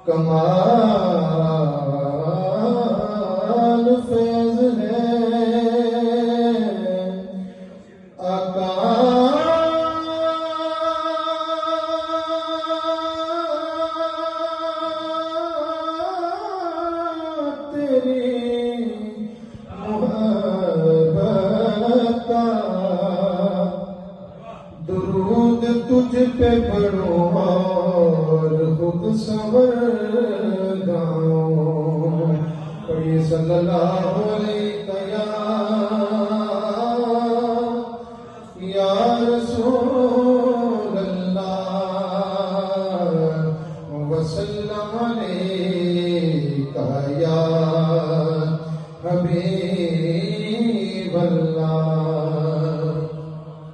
कमाल फैज़ है आका तेरी मोहब्बत का दुरूद तुझ पे पढ़ो और खुद सवर गाओ। पढ़िए सल्लल्लाहु अलैहि या रसूल अल्लाह वसल्लम अलैका या हबीब अल्लाह।